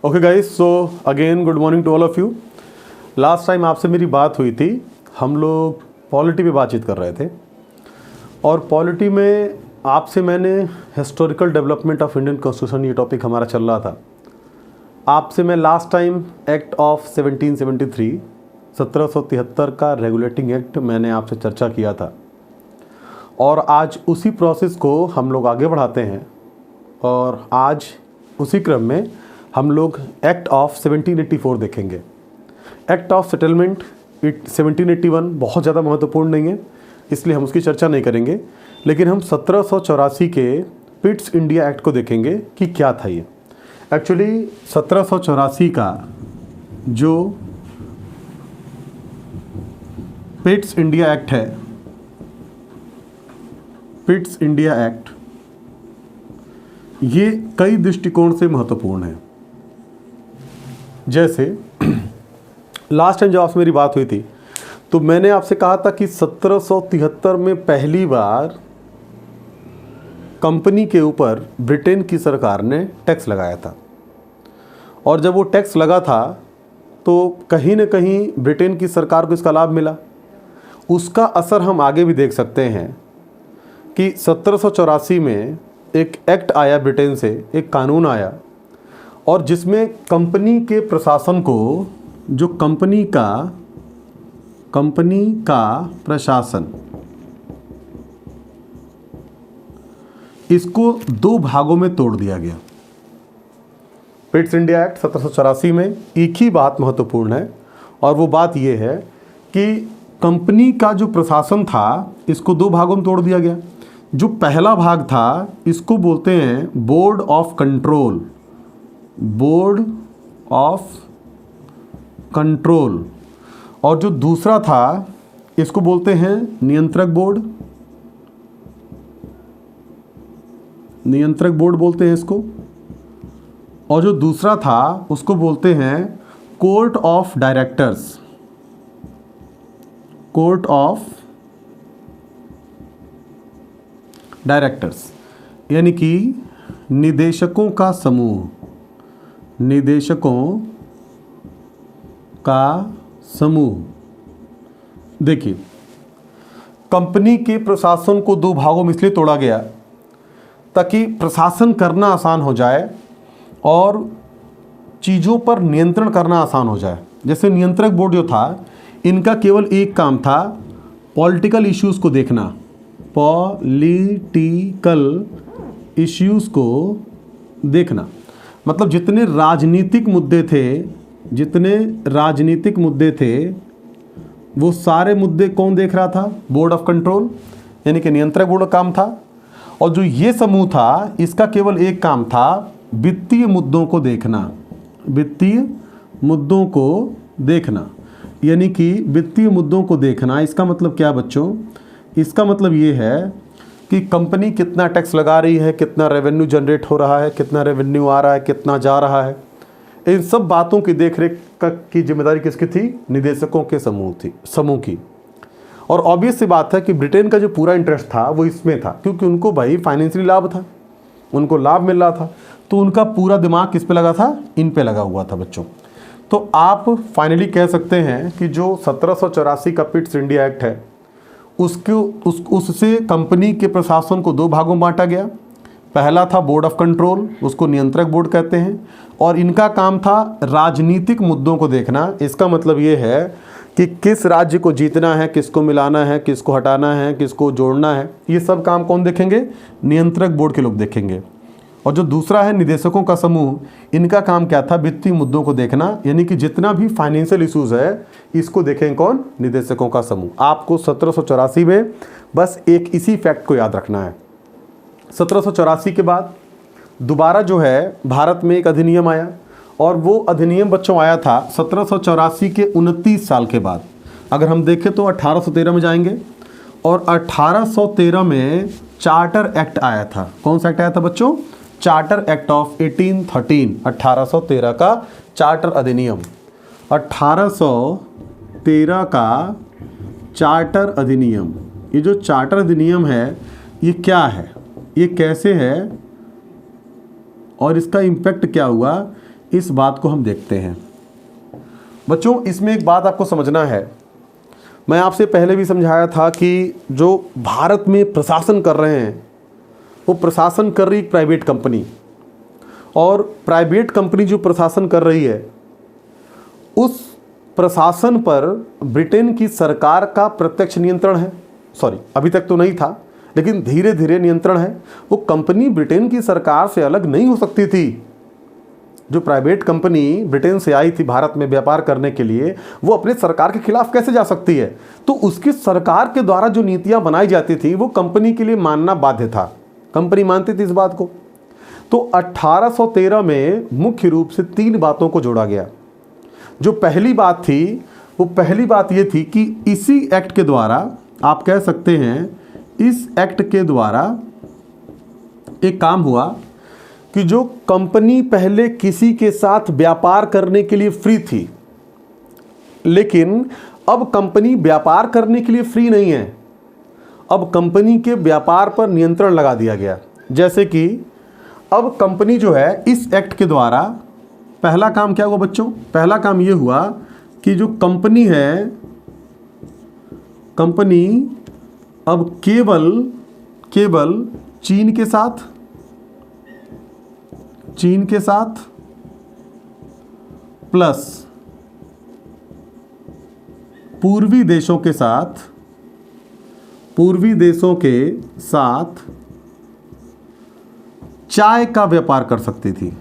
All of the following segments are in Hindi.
Okay guys, so again good morning to all of you. Last time आपसे मेरी बात हुई थी, हम लोग पॉलिटी पे बातचीत कर रहे थे और पॉलिटी में आपसे मैंने historical development of Indian constitution ये टॉपिक हमारा चल रहा था। आपसे मैं लास्ट टाइम एक्ट ऑफ 1773 1773 का रेगुलेटिंग एक्ट मैंने आपसे चर्चा किया था और आज उसी प्रोसेस को हम लोग आगे बढ़ाते हैं और आज उसी क्रम में हम लोग एक्ट ऑफ 1784 देखेंगे। एक्ट ऑफ सेटलमेंट 1781 बहुत ज़्यादा महत्वपूर्ण नहीं है, इसलिए हम उसकी चर्चा नहीं करेंगे, लेकिन हम 1784 के पिट्स इंडिया एक्ट को देखेंगे कि क्या था ये। एक्चुअली 1784 का जो पिट्स इंडिया एक्ट है, पिट्स इंडिया एक्ट, ये कई दृष्टिकोण से महत्वपूर्ण है। जैसे लास्ट टाइम जब आपसे मेरी बात हुई थी तो मैंने आपसे कहा था कि 1773 में पहली बार कंपनी के ऊपर ब्रिटेन की सरकार ने टैक्स लगाया था और जब वो टैक्स लगा था तो कहीं न कहीं ब्रिटेन की सरकार को इसका लाभ मिला। उसका असर हम आगे भी देख सकते हैं कि 1784 में एक एक्ट आया, ब्रिटेन से एक कानून आया और जिसमें कंपनी के प्रशासन को, जो कंपनी का प्रशासन, इसको दो भागों में तोड़ दिया गया। पिट्स इंडिया एक्ट 1784 में एक ही बात महत्वपूर्ण है और वो बात ये है कि कंपनी का जो प्रशासन था इसको दो भागों में तोड़ दिया गया। जो पहला भाग था इसको बोलते हैं board of control, board of control, और जो दूसरा था इसको बोलते हैं नियंत्रक बोर्ड, नियंत्रक बोर्ड बोलते हैं इसको, और जो दूसरा था उसको बोलते हैं court of directors, court of directors, यानी कि निदेशकों का समूह, निदेशकों का समूह। देखिए, कंपनी के प्रशासन को दो भागों में इसलिए तोड़ा गया ताकि प्रशासन करना आसान हो जाए और चीज़ों पर नियंत्रण करना आसान हो जाए। जैसे नियंत्रक बोर्ड जो था, इनका केवल एक काम था पॉलिटिकल इश्यूज़ को देखना, पॉलिटिकल इश्यूज़ को देखना, मतलब जितने राजनीतिक मुद्दे थे वो सारे मुद्दे कौन देख रहा था? बोर्ड ऑफ कंट्रोल, यानी कि नियंत्रक बोर्ड का काम था। और जो ये समूह था इसका केवल एक काम था वित्तीय मुद्दों को देखना, वित्तीय मुद्दों को देखना, यानी कि वित्तीय मुद्दों को देखना। इसका मतलब क्या बच्चों? इसका मतलब ये है कि कंपनी कितना टैक्स लगा रही है, कितना रेवेन्यू जनरेट हो रहा है, कितना रेवेन्यू आ रहा है, कितना जा रहा है, इन सब बातों की देखरेख की जिम्मेदारी किसकी थी? निदेशकों के समूह की। और ऑब्वियस सी बात है कि ब्रिटेन का जो पूरा इंटरेस्ट था वो इसमें था, क्योंकि उनको भाई फाइनेंशियली लाभ था, उनको लाभ मिल रहा था, तो उनका पूरा दिमाग किस पे लगा था? इन पे लगा हुआ था बच्चों। तो आप फाइनली कह सकते हैं कि जो 1784 का पिट्स इंडिया एक्ट है उससे कंपनी के प्रशासन को दो भागों में बांटा गया। पहला था बोर्ड ऑफ कंट्रोल, उसको नियंत्रक बोर्ड कहते हैं, और इनका काम था राजनीतिक मुद्दों को देखना। इसका मतलब ये है कि किस राज्य को जीतना है, किसको मिलाना है, किसको हटाना है, किसको जोड़ना है, ये सब काम कौन देखेंगे? नियंत्रक बोर्ड के लोग देखेंगे। और जो दूसरा है निदेशकों का समूह, इनका काम क्या था? वित्तीय मुद्दों को देखना, यानी कि जितना भी फाइनेंशियल इश्यूज है इसको देखेंगे कौन? निदेशकों का समूह। आपको 1784 में बस एक इसी फैक्ट को याद रखना है। 1784 के बाद दोबारा जो है भारत में एक अधिनियम आया, और वो अधिनियम बच्चों आया था 1784 के 29 साल के बाद। अगर हम देखें तो 1813 में जाएंगे, और 1813 में चार्टर एक्ट आया था। कौन सा एक्ट आया था बच्चों? चार्टर एक्ट ऑफ 1813, 1813 का चार्टर अधिनियम। 1813 का चार्टर अधिनियम, ये जो चार्टर अधिनियम है ये क्या है, ये कैसे है और इसका इम्पैक्ट क्या हुआ, इस बात को हम देखते हैं। बच्चों, इसमें एक बात आपको समझना है, मैं आपसे पहले भी समझाया था कि जो भारत में प्रशासन कर रहे हैं वो प्रशासन कर रही प्राइवेट कंपनी, और प्राइवेट कंपनी जो प्रशासन कर रही है उस प्रशासन पर ब्रिटेन की सरकार का प्रत्यक्ष नियंत्रण है। सॉरी, अभी तक तो नहीं था, लेकिन धीरे धीरे नियंत्रण है। वो कंपनी ब्रिटेन की सरकार से अलग नहीं हो सकती थी। जो प्राइवेट कंपनी ब्रिटेन से आई थी भारत में व्यापार करने के लिए, वो अपने सरकार के खिलाफ कैसे जा सकती है? तो उसकी सरकार के द्वारा जो नीतियां बनाई जाती थी वो कंपनी के लिए मानना बाध्य था। कंपनी मानती थी इस बात को। तो 1813 में मुख्य रूप से 3 बातों को जोड़ा गया। जो पहली बात थी वो पहली बात ये थी कि इसी एक्ट के द्वारा, आप कह सकते हैं इस एक्ट के द्वारा एक काम हुआ कि जो कंपनी पहले किसी के साथ व्यापार करने के लिए फ्री थी, लेकिन अब कंपनी व्यापार करने के लिए फ्री नहीं है। अब कंपनी के व्यापार पर नियंत्रण लगा दिया गया। जैसे कि अब कंपनी जो है इस एक्ट के द्वारा, पहला काम क्या हुआ बच्चों? पहला काम ये हुआ कि जो कंपनी है, कंपनी अब केवल चीन के साथ प्लस पूर्वी देशों के साथ चाय का व्यापार कर सकती थी।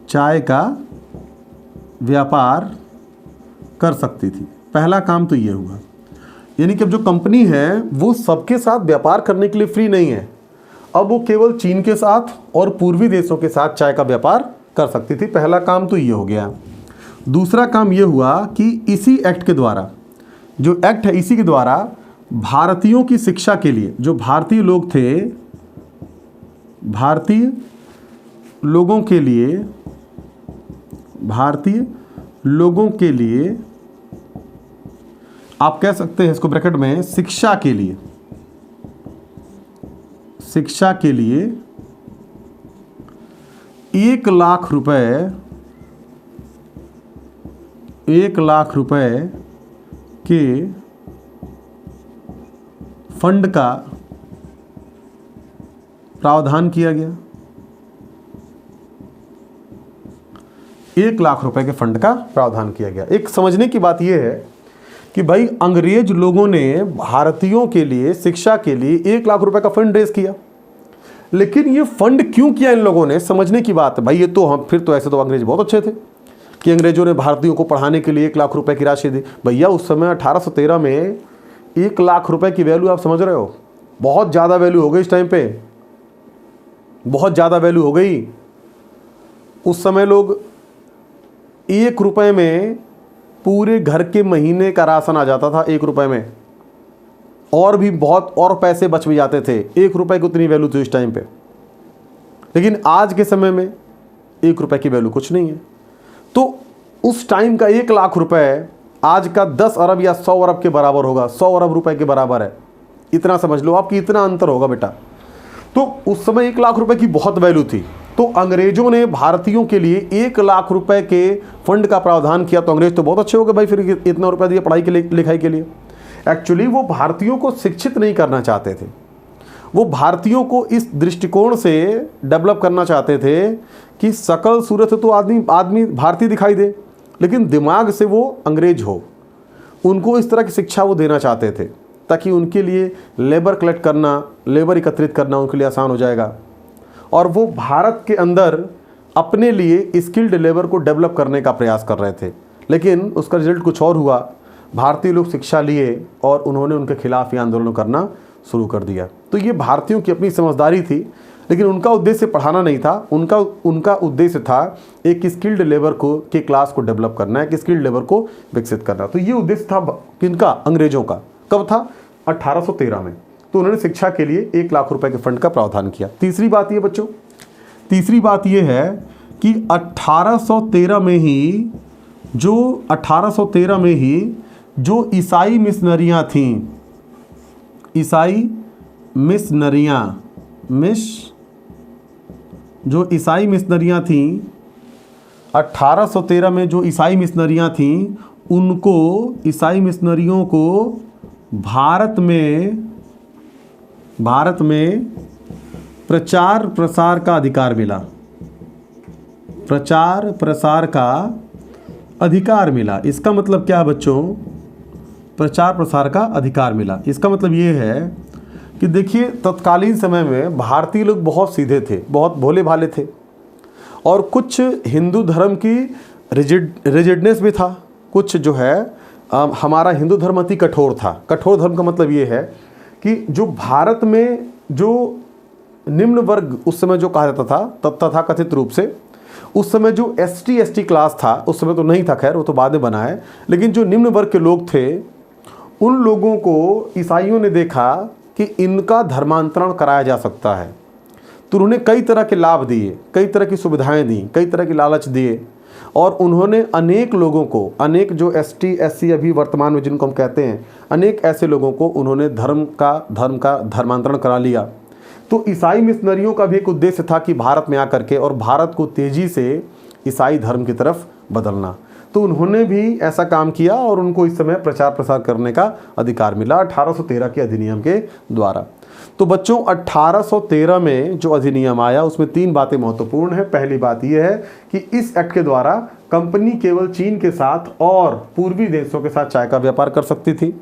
चाय का व्यापार कर सकती थी। पहला काम तो ये हुआ, यानी कि अब जो कंपनी है वो सबके साथ व्यापार करने के लिए फ्री नहीं है। अब वो केवल चीन के साथ और पूर्वी देशों के साथ चाय का व्यापार कर सकती थी। पहला काम तो ये हो गया। दूसरा काम ये हुआ कि इसी एक्ट के द्वारा, जो एक्ट है इसी के द्वारा भारतीयों की शिक्षा के लिए, जो भारतीय लोग थे, भारतीय लोगों के लिए आप कह सकते हैं इसको ब्रैकेट में शिक्षा के लिए 1 लाख रुपए के फंड का प्रावधान किया गया। 1 लाख रुपए के फंड का प्रावधान किया गया। एक समझने की बात यह है कि भाई अंग्रेज लोगों ने भारतीयों के लिए शिक्षा के लिए 1 लाख रुपए का फंड रेज किया, लेकिन ये फंड क्यों किया इन लोगों ने, समझने की बात है भाई। ये तो हम फिर तो ऐसे तो अंग्रेज बहुत अच्छे थे कि अंग्रेजों ने भारतीयों को पढ़ाने के लिए 1 लाख रुपए की राशि दी। भैया उस समय 1813 में 1 लाख रुपए की वैल्यू आप समझ रहे हो, बहुत ज़्यादा वैल्यू हो गई इस टाइम पे, बहुत ज़्यादा वैल्यू हो गई। उस समय लोग 1 रुपए में पूरे घर के महीने का राशन आ जाता था 1 रुपए में, और भी बहुत और पैसे बच भी जाते थे। 1 रुपए की उतनी वैल्यू थी इस टाइम पे, लेकिन आज के समय में 1 रुपए की वैल्यू कुछ नहीं है। तो उस टाइम का 1 लाख रुपए आज का 10 अरब या 100 अरब के बराबर होगा, 100 अरब रुपए के बराबर है। इतना समझ लो आपकी, इतना अंतर होगा बेटा। तो उस समय 1 लाख रुपए की बहुत वैल्यू थी। तो अंग्रेजों ने भारतीयों के लिए 1 लाख रुपए के फंड का प्रावधान किया। तो अंग्रेज तो बहुत अच्छे हो गए भाई, फिर इतना रुपया दिया पढ़ाई के लिए, लिखाई के लिए। एक्चुअली वो भारतीयों को शिक्षित नहीं करना चाहते थे, वो भारतीयों को इस दृष्टिकोण से डेवलप करना चाहते थे कि सकल सूरत से तो आदमी भारतीय दिखाई दे, लेकिन दिमाग से वो अंग्रेज हो। उनको इस तरह की शिक्षा वो देना चाहते थे ताकि उनके लिए लेबर कलेक्ट करना, लेबर एकत्रित करना उनके लिए आसान हो जाएगा। और वो भारत के अंदर अपने लिए स्किल्ड लेबर को डेवलप करने का प्रयास कर रहे थे, लेकिन उसका रिजल्ट कुछ और हुआ। भारतीय लोग शिक्षा लिए और उन्होंने उनके खिलाफ ये आंदोलन करना शुरू कर दिया। तो ये भारतीयों की अपनी समझदारी थी, लेकिन उनका उद्देश्य पढ़ाना नहीं था। उनका उद्देश्य था एक स्किल्ड लेबर को के क्लास को डेवलप करना, एक स्किल्ड लेबर को विकसित करना। तो ये उद्देश्य था किनका? अंग्रेजों का। कब था? 1813 में। तो उन्होंने शिक्षा के लिए 1 लाख रुपए के फंड का प्रावधान किया। तीसरी बात ये बच्चों, तीसरी बात ये है कि 1813 में ही जो ईसाई मिशनरियाँ थीं, जो ईसाई मिशनरियाँ थीं, 1813 में जो ईसाई मिशनरियाँ थीं उनको, ईसाई मिशनरियों को भारत में प्रचार प्रसार का अधिकार मिला। प्रचार प्रसार का अधिकार मिला। इसका मतलब क्या है बच्चों? प्रचार प्रसार का अधिकार मिला, इसका मतलब ये है कि देखिए तत्कालीन समय में भारतीय लोग बहुत सीधे थे, बहुत भोले भाले थे, और कुछ हिंदू धर्म की रिजिडनेस भी था। कुछ जो है हमारा हिंदू धर्म अति कठोर था। कठोर धर्म का मतलब ये है कि जो भारत में जो निम्न वर्ग उस समय जो कहा जाता था तथा कथित रूप से, उस समय जो ST क्लास था, उस समय तो नहीं था, खैर वो तो बाद में बना है, लेकिन जो निम्न वर्ग के लोग थे उन लोगों को ईसाइयों ने देखा कि इनका धर्मांतरण कराया जा सकता है। तो उन्होंने कई तरह के लाभ दिए, कई तरह की सुविधाएं दी, कई तरह की लालच दिए, और उन्होंने अनेक लोगों को, अनेक जो ST SC अभी वर्तमान में जिनको हम कहते हैं, अनेक ऐसे लोगों को उन्होंने धर्म का धर्मांतरण करा लिया। तो ईसाई मिशनरियों का भी एक उद्देश्य था कि भारत में आकर के और भारत को तेजी से ईसाई धर्म की तरफ बदलना। तो उन्होंने भी ऐसा काम किया और उनको इस समय प्रचार प्रसार करने का अधिकार मिला 1813 के अधिनियम के द्वारा। तो बच्चों 1813 में जो अधिनियम आया उसमें 3 बातें महत्वपूर्ण है। पहली बात यह है कि इस एक्ट के द्वारा कंपनी केवल चीन के साथ और पूर्वी देशों के साथ चाय का व्यापार कर सकती थी।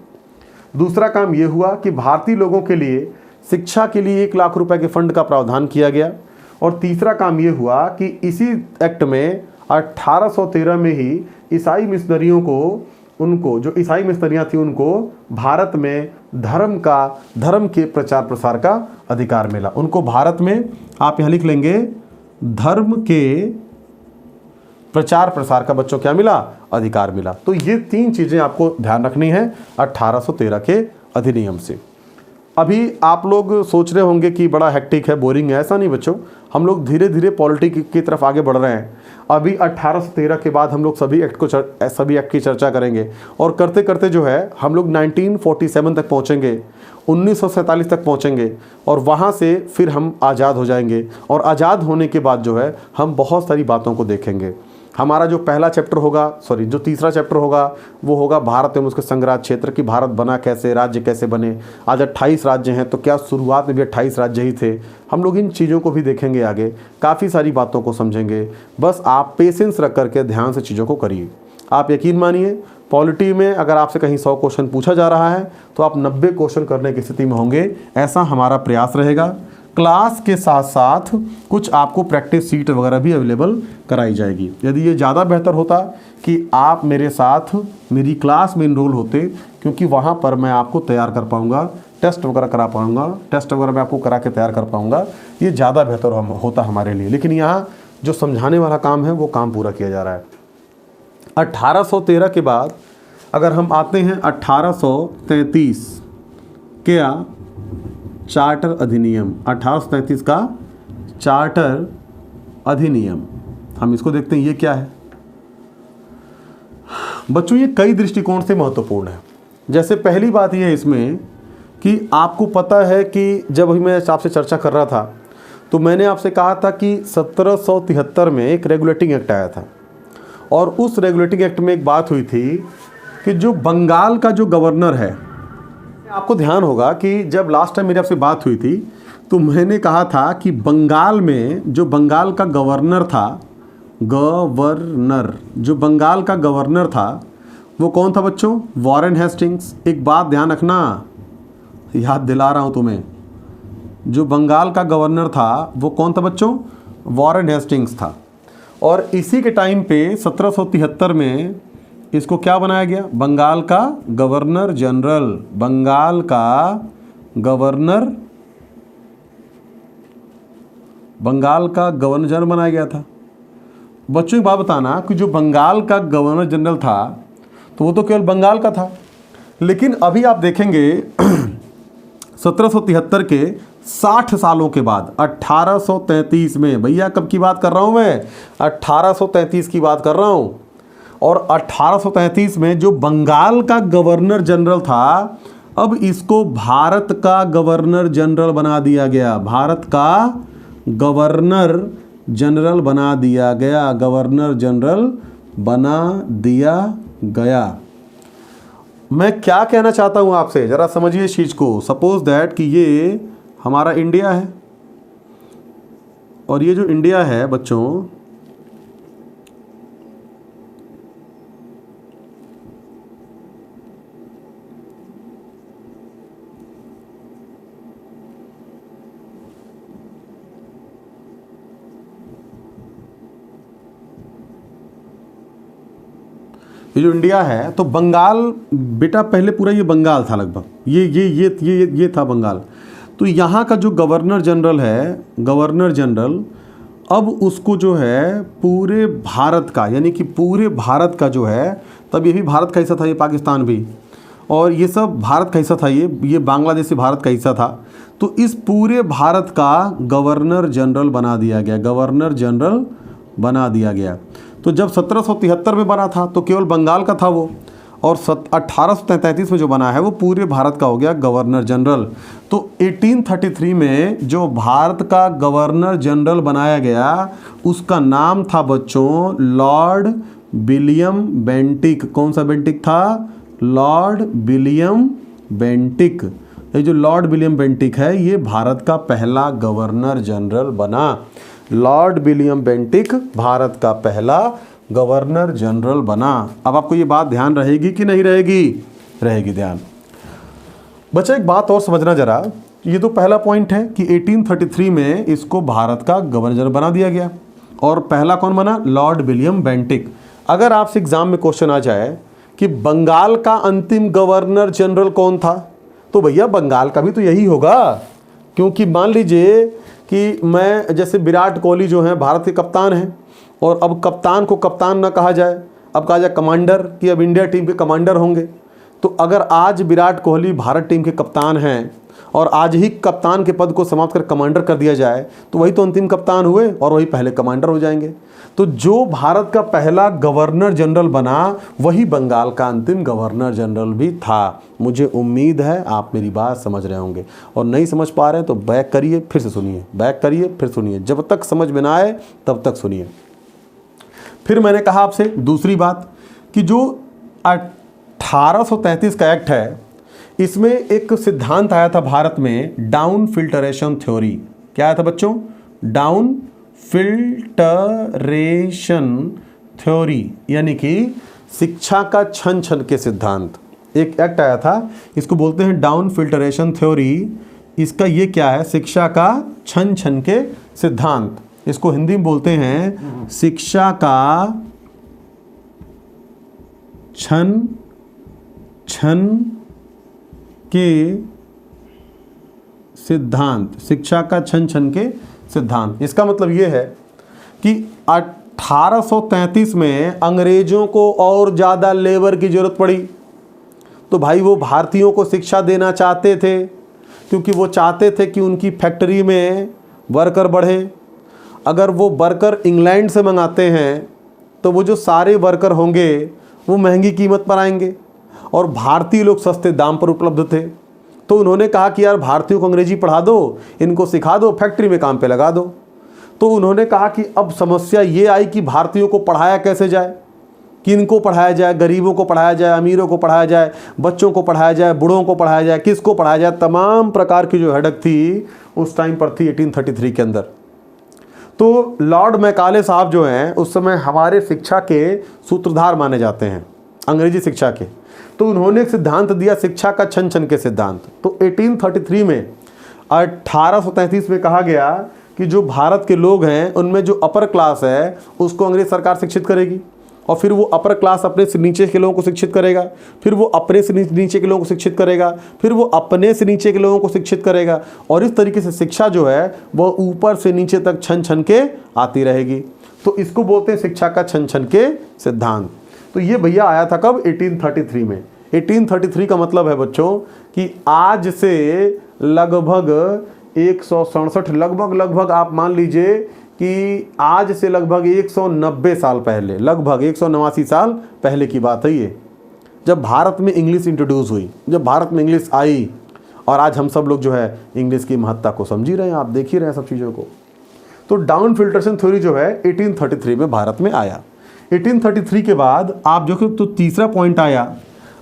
दूसरा काम यह हुआ कि भारतीय लोगों के लिए शिक्षा के लिए 1 लाख रुपए के फंड का प्रावधान किया गया। और तीसरा काम यह हुआ कि इसी एक्ट में 1813 में ही ईसाई मिशनरियों को, उनको जो ईसाई मिशनरियाँ थी उनको भारत में धर्म के प्रचार प्रसार का अधिकार मिला। उनको भारत में, आप यहाँ लिख लेंगे, धर्म के प्रचार प्रसार का बच्चों क्या मिला? अधिकार मिला। तो ये 3 चीज़ें आपको ध्यान रखनी है 1813 के अधिनियम से। अभी आप लोग सोच रहे होंगे कि बड़ा हेक्टिक है, बोरिंग है। ऐसा नहीं बच्चों, हम लोग धीरे धीरे पॉलिटिक्स की तरफ आगे बढ़ रहे हैं। अभी 1813 के बाद हम लोग सभी एक्ट की चर्चा करेंगे, और करते करते जो है हम लोग 1947 तक पहुंचेंगे, 1947 तक पहुंचेंगे, और वहां से फिर हम आज़ाद हो जाएंगे। और आज़ाद होने के बाद जो है हम बहुत सारी बातों को देखेंगे। हमारा जो पहला चैप्टर होगा, जो तीसरा चैप्टर होगा वो होगा भारत एवं उसके संघराज्य क्षेत्र, की भारत बना कैसे, राज्य कैसे बने। आज 28 राज्य हैं, तो क्या शुरुआत में भी 28 राज्य ही थे? हम लोग इन चीज़ों को भी देखेंगे आगे, काफ़ी सारी बातों को समझेंगे। बस आप पेशेंस रख करके ध्यान से चीज़ों को करिए। आप यकीन मानिए, पॉलिटी में अगर आपसे कहीं 100 क्वेश्चन पूछा जा रहा है तो आप 90 क्वेश्चन करने की स्थिति में होंगे, ऐसा हमारा प्रयास रहेगा। क्लास के साथ साथ कुछ आपको प्रैक्टिस सीट वगैरह भी अवेलेबल कराई जाएगी। यदि ये ज़्यादा बेहतर होता कि आप मेरे साथ मेरी क्लास में इनरोल होते, क्योंकि वहाँ पर मैं आपको तैयार कर पाऊँगा, टेस्ट वगैरह करा पाऊँगा, टेस्ट वगैरह मैं आपको करा के तैयार कर पाऊँगा, ये ज़्यादा बेहतर होता हमारे लिए। लेकिन यहाँ जो समझाने वाला काम है वो काम पूरा किया जा रहा है। 1813 के बाद अगर हम आते हैं 1833 क्या चार्टर अधिनियम, 1833 का चार्टर अधिनियम, हम इसको देखते हैं ये क्या है। बच्चों ये कई दृष्टिकोण से महत्वपूर्ण है। जैसे पहली बात ये है इसमें कि आपको पता है कि जब अभी मैं आपसे चर्चा कर रहा था तो मैंने आपसे कहा था कि 1773 में एक रेगुलेटिंग एक्ट आया था, और उस रेगुलेटिंग एक्ट में एक बात हुई थी कि जो बंगाल का जो गवर्नर है, आपको ध्यान होगा कि जब लास्ट टाइम मेरी आपसे बात हुई थी तो मैंने कहा था कि बंगाल में जो बंगाल का गवर्नर था, जो बंगाल का गवर्नर था वो कौन था बच्चों? Warren Hastings. एक बात ध्यान रखना, याद दिला रहा हूँ तुम्हें, जो बंगाल का गवर्नर था वो कौन था बच्चों? वॉरेन हेस्टिंग्स था। और इसी के टाइम पे 1773 में इसको क्या बनाया गया? बंगाल का गवर्नर जनरल, बंगाल का गवर्नर जनरल बनाया गया था। बच्चों एक बात बताना कि जो बंगाल का गवर्नर जनरल था तो वो तो केवल बंगाल का था, लेकिन अभी आप देखेंगे 1773 के 60 सालों के बाद 1833 में, भैया कब की बात कर रहा हूँ मैं? 1833 की बात कर रहा हूँ। और 1833 में जो बंगाल का गवर्नर जनरल था, अब इसको भारत का गवर्नर जनरल बना दिया गया। भारत का गवर्नर जनरल बना दिया गया, गवर्नर जनरल बना दिया गया। मैं क्या कहना चाहता हूँ आपसे, ज़रा समझिए इस चीज़ को। सपोज दैट कि ये हमारा इंडिया है, और ये जो इंडिया है बच्चों, ये जो इंडिया है, तो बंगाल बेटा पहले पूरा ये बंगाल था लगभग, ये था बंगाल। तो यहाँ का जो गवर्नर जनरल है, गवर्नर जनरल, अब उसको जो है पूरे भारत का, यानी कि पूरे भारत का जो है, तब ये भी भारत का हिस्सा था, ये पाकिस्तान भी, और ये सब भारत का हिस्सा था, ये बांग्लादेश से भारत का हिस्सा था। तो इस पूरे भारत का गवर्नर जनरल बना दिया गया, गवर्नर जनरल बना दिया गया। तो जब 1773 में बना था तो केवल बंगाल का था वो, और 1833 में जो बना है वो पूरे भारत का हो गया गवर्नर जनरल। तो 1833 में जो भारत का गवर्नर जनरल बनाया गया उसका नाम था बच्चों लॉर्ड विलियम बेंटिक। कौन सा बेंटिक था? Lord William Bentinck. ये जो लॉर्ड विलियम बेंटिक है ये भारत का पहला गवर्नर जनरल बना। लॉर्ड विलियम बेंटिक भारत का पहला गवर्नर जनरल बना। अब आपको ये बात ध्यान रहेगी कि नहीं रहेगी? रहेगी ध्यान। बच्चा एक बात और समझना जरा, ये तो पहला पॉइंट है कि 1833 में इसको भारत का गवर्नर जनरल बना दिया गया, और पहला कौन बना? Lord William Bentinck. अगर आपसे एग्जाम में क्वेश्चन आ जाए कि बंगाल का अंतिम गवर्नर जनरल कौन था, तो भैया बंगाल का भी तो यही होगा, क्योंकि मान लीजिए कि मैं जैसे विराट कोहली जो हैं भारत के कप्तान हैं, और अब कप्तान को कप्तान ना कहा जाए, अब कहा जाए कमांडर, कि अब इंडिया टीम के कमांडर होंगे। तो अगर आज विराट कोहली भारत टीम के कप्तान हैं और आज ही कप्तान के पद को समाप्त कर कमांडर कर दिया जाए, तो वही तो अंतिम कप्तान हुए और वही पहले कमांडर हो जाएंगे। तो जो भारत का पहला गवर्नर जनरल बना वही बंगाल का अंतिम गवर्नर जनरल भी था। मुझे उम्मीद है आप मेरी बात समझ रहे होंगे, और नहीं समझ पा रहे हैं तो बैक करिए फिर से सुनिए, बैक करिए फिर सुनिए, जब तक समझ में ना आए तब तक सुनिए। फिर मैंने कहा आपसे दूसरी बात कि जो 1833 का एक्ट है, इसमें एक सिद्धांत आया था भारत में, डाउन फिल्टरेशन थ्योरी। क्या आया था बच्चों? डाउन फिल्टरेशन थ्योरी, यानी कि शिक्षा का छन छन के सिद्धांत। एक एक्ट आया था, इसको बोलते हैं डाउन फिल्टरेशन थ्योरी। इसका ये क्या है? शिक्षा का छन छन के सिद्धांत। इसको हिंदी में बोलते हैं शिक्षा का छन छन के सिद्धांत। शिक्षा का छन छन के सिद्धांत। इसका मतलब ये है कि 1833 में अंग्रेजों को और ज़्यादा लेबर की ज़रूरत पड़ी, तो भाई वो भारतीयों को शिक्षा देना चाहते थे, क्योंकि वो चाहते थे कि उनकी फैक्ट्री में वर्कर बढ़े। अगर वो वर्कर इंग्लैंड से मंगाते हैं तो वो जो सारे वर्कर होंगे वो महंगी कीमत पर आएंगे, और भारतीय लोग सस्ते दाम पर उपलब्ध थे। तो उन्होंने कहा कि यार भारतीयों को अंग्रेजी पढ़ा दो, इनको सिखा दो, फैक्ट्री में काम पे लगा दो। तो उन्होंने कहा कि अब समस्या ये आई कि भारतीयों को पढ़ाया कैसे जाए, किनको पढ़ाया जाए? गरीबों को पढ़ाया जाए, अमीरों को पढ़ाया जाए, बच्चों को पढ़ाया जाए, बूढ़ों को पढ़ाया जाए, किसको पढ़ाया जाए? तमाम प्रकार की जो हेडक थी उस टाइम पर थी 1833 के अंदर। तो लॉर्ड मैकाले साहब जो हैं उस समय हमारे शिक्षा के सूत्रधार माने जाते हैं, अंग्रेजी शिक्षा के। तो उन्होंने एक सिद्धांत दिया, शिक्षा का छन छन के सिद्धांत। तो 1833 में 1833 में कहा गया कि जो भारत के लोग हैं उनमें जो अपर क्लास है उसको अंग्रेज सरकार शिक्षित करेगी, और फिर वो अपर क्लास अपने से नीचे के लोगों को शिक्षित करेगा, फिर वो अपने से नीचे के लोगों को शिक्षित करेगा, फिर वो अपने से नीचे के लोगों को शिक्षित करेगा, और इस तरीके से शिक्षा जो है वह ऊपर से नीचे तक छन छन के आती रहेगी। तो इसको बोलते हैं शिक्षा का छन छन के सिद्धांत। तो ये भैया आया था कब? 1833 में। 1833 का मतलब है बच्चों कि आज से लगभग 167 लगभग आप मान लीजिए कि आज से लगभग 190 साल पहले, लगभग 189 साल पहले की बात है ये, जब भारत में इंग्लिश इंट्रोड्यूस हुई, जब भारत में इंग्लिश आई, और आज हम सब लोग जो है इंग्लिश की महत्ता को समझ ही रहे हैं, आप देख ही रहे हैं सब चीज़ों को। तो डाउन फिल्ट्रेशन थ्योरी जो है 1833 में भारत में आया। 1833 के बाद आप जो तो तीसरा पॉइंट आया,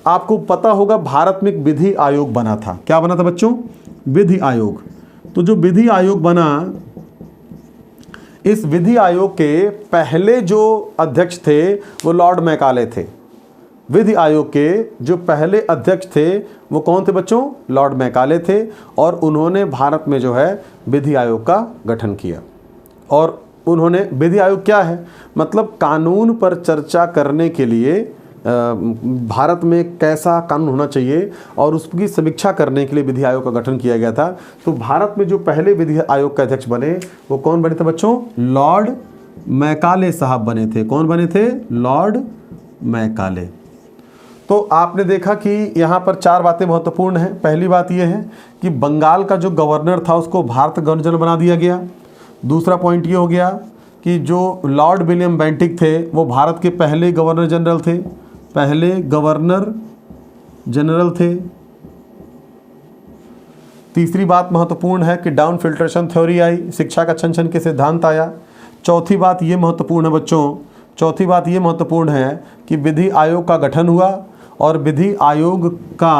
आपको पता होगा भारत में एक विधि आयोग बना था। क्या बना था बच्चों? विधि आयोग। तो जो विधि आयोग बना, इस विधि आयोग के पहले जो अध्यक्ष थे वो लॉर्ड मैकाले थे। विधि आयोग के जो पहले अध्यक्ष थे वो कौन थे बच्चों? लॉर्ड मैकाले थे। और उन्होंने भारत में जो है विधि आयोग का गठन किया। और उन्होंने, विधि आयोग क्या है? मतलब कानून पर चर्चा करने के लिए भारत में कैसा कानून होना चाहिए और उसकी समीक्षा करने के लिए विधि आयोग का गठन किया गया था। तो भारत में जो पहले विधि आयोग के अध्यक्ष बने वो कौन बने थे बच्चों? लॉर्ड मैकाले साहब बने थे। कौन बने थे? Lord Macaulay. तो आपने देखा कि यहाँ पर 4 बातें महत्वपूर्ण हैं। पहली बात यह है कि बंगाल का जो गवर्नर था उसको भारत गवर्नर जनरल बना दिया गया। दूसरा पॉइंट ये हो गया कि जो लॉर्ड विलियम बेंटिक थे वो भारत के पहले गवर्नर जनरल थे। पहले गवर्नर जनरल थे। तीसरी बात महत्वपूर्ण है कि डाउन फिल्ट्रेशन थ्योरी आई, शिक्षा का छन छन के सिद्धांत आया। चौथी बात ये महत्वपूर्ण है बच्चों, चौथी बात ये महत्वपूर्ण है कि विधि आयोग का गठन हुआ और विधि आयोग का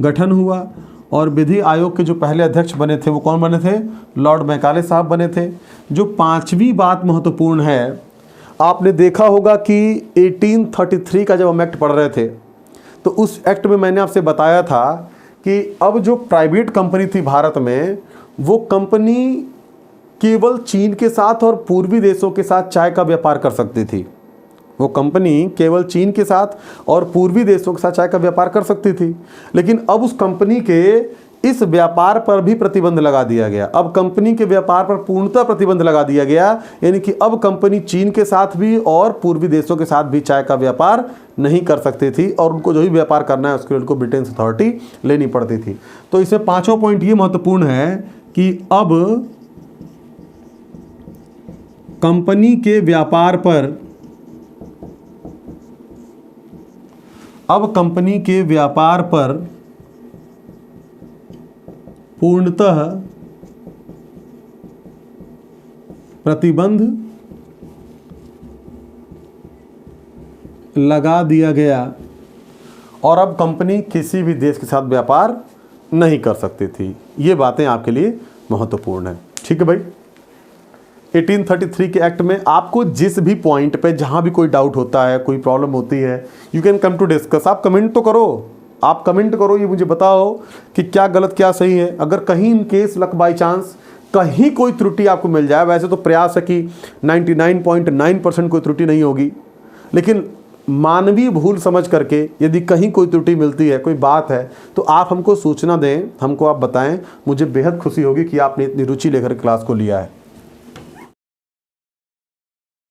गठन हुआ और विधि आयोग के जो पहले अध्यक्ष बने थे वो कौन बने थे? लॉर्ड मैकाले साहब बने थे। जो पांचवी बात महत्वपूर्ण है, आपने देखा होगा कि 1833 का जब हम एक्ट पढ़ रहे थे तो उस एक्ट में मैंने आपसे बताया था कि अब जो प्राइवेट कंपनी थी भारत में, वो कंपनी केवल चीन के साथ और पूर्वी देशों के साथ चाय का व्यापार कर सकती थी। वो कंपनी केवल चीन के साथ और पूर्वी देशों के साथ चाय का व्यापार कर सकती थी। लेकिन अब उस कंपनी के इस व्यापार पर भी प्रतिबंध लगा दिया गया। अब कंपनी के व्यापार पर पूर्णतः प्रतिबंध लगा दिया गया, यानी कि अब कंपनी चीन के साथ भी और पूर्वी देशों के साथ भी चाय का व्यापार नहीं कर सकती थी और उनको जो भी व्यापार करना है उसके लिए उनको ब्रिटेन से अथॉरिटी लेनी पड़ती थी। तो इसमें पांचवा पॉइंट ये महत्वपूर्ण है कि अब कंपनी के व्यापार पर, अब कंपनी के व्यापार पर पूर्णतः प्रतिबंध लगा दिया गया और अब कंपनी किसी भी देश के साथ व्यापार नहीं कर सकती थी। ये बातें आपके लिए महत्वपूर्ण है। ठीक है भाई। 1833 के एक्ट में आपको जिस भी पॉइंट पे जहां भी कोई डाउट होता है, कोई प्रॉब्लम होती है, you can come to discuss. आप कमेंट तो करो, आप कमेंट करो, ये मुझे बताओ कि क्या गलत क्या सही है। अगर कहीं in case luck by chance कहीं कोई त्रुटि आपको मिल जाए, वैसे तो प्रयास है कि 99.9% कोई त्रुटि नहीं होगी, लेकिन मानवीय भूल समझ करके यदि कहीं कोई त्रुटि मिलती है, कोई बात है, तो आप हमको सूचना दें, हमको आप बताएं। मुझे बेहद खुशी होगी कि आपने इतनी रुचि लेकर क्लास को लिया है।